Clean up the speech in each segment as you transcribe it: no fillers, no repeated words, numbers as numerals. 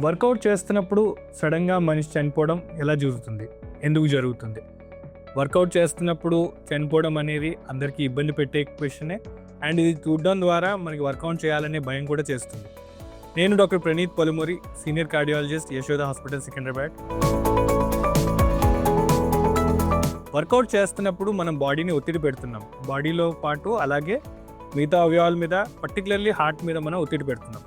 Work out చేస్తున్నప్పుడు సడన్గా మనిషి చనిపోవడం ఎలా జరుగుతుంది, ఎందుకు జరుగుతుంది? వర్కౌట్ చేస్తున్నప్పుడు చనిపోవడం అనేది అందరికీ ఇబ్బంది పెట్టే క్వశ్చనే. అండ్ ఇది చూడడం ద్వారా మనకి వర్కౌట్ చేయాలనే భయం కూడా చేస్తుంది. నేను doctor Praneeth Palumuri, senior cardiologist, Yashoda hospital, Secunderabad. Workout చేస్తున్నప్పుడు మనం బాడీని ఒత్తిడి పెడుతున్నాం. బాడీలో పాటు అలాగే మిగతా అవయవాల మీద, పర్టికులర్లీ హార్ట్ మీద మనం ఒత్తిడి పెడుతున్నాం.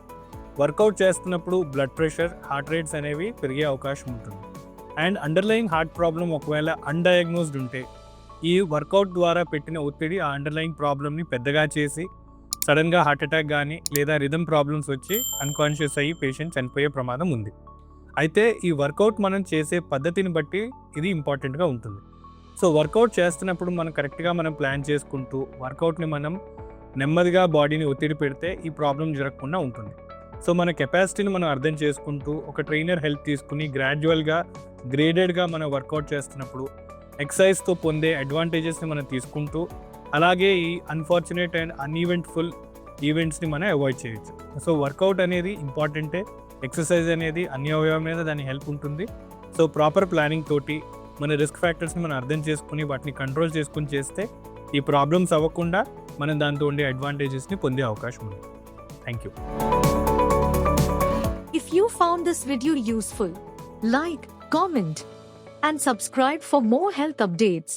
వర్కౌట్ చేస్తున్నప్పుడు బ్లడ్ ప్రెషర్, హార్ట్ రేట్స్ అనేవి పెరిగే అవకాశం ఉంటుంది. అండ్ అండర్లయింగ్ హార్ట్ ప్రాబ్లం ఒకవేళ అన్డయాగ్నోస్డ్ ఉంటే ఈ వర్కౌట్ ద్వారా పెట్టిన ఒత్తిడి ఆ అండర్లయింగ్ ప్రాబ్లమ్ని పెద్దగా చేసి సడన్గా హార్ట్ అటాక్ కానీ లేదా రిథమ్ ప్రాబ్లమ్స్ వచ్చి అన్కాన్షియస్ అయ్యి పేషెంట్ చనిపోయే ప్రమాదం ఉంది. అయితే ఈ వర్కౌట్ మనం చేసే పద్ధతిని బట్టి ఇది ఇంపార్టెంట్గా ఉంటుంది. సో వర్కౌట్ చేస్తున్నప్పుడు మనం కరెక్ట్గా ప్లాన్ చేసుకుంటూ వర్కౌట్ని మనం నెమ్మదిగా బాడీని ఒత్తిడి పెడితే ఈ ప్రాబ్లం జరగకుండా ఉంటుంది. సో మన కెపాసిటీని మనం అర్థం చేసుకుంటూ ఒక ట్రైనర్ హెల్ప్ తీసుకుని గ్రాడ్యువల్గా గ్రేడెడ్గా మనం వర్కౌట్ చేస్తున్నప్పుడు ఎక్సర్సైజ్తో పొందే అడ్వాంటేజెస్ని మనం తీసుకుంటూ అలాగే ఈ అన్ఫార్చునేట్ అండ్ అన్ఈవెంట్ఫుల్ ఈవెంట్స్ని మనం అవాయిడ్ చేయొచ్చు. సో వర్కౌట్ అనేది ఇంపార్టెంటే, ఎక్సర్సైజ్ అనేది అన్ని అవయవం మీద దాని హెల్ప్ ఉంటుంది. సో ప్రాపర్ ప్లానింగ్ తోటి మన రిస్క్ ఫ్యాక్టర్స్ని మనం అర్థం చేసుకుని వాటిని కంట్రోల్ చేసుకుని చేస్తే ఈ ప్రాబ్లమ్స్ అవ్వకుండా మనం దాంతో ఉండే అడ్వాంటేజెస్ని పొందే అవకాశం ఉంది. Thank you. If you found this video useful, like, comment, and subscribe for more health updates.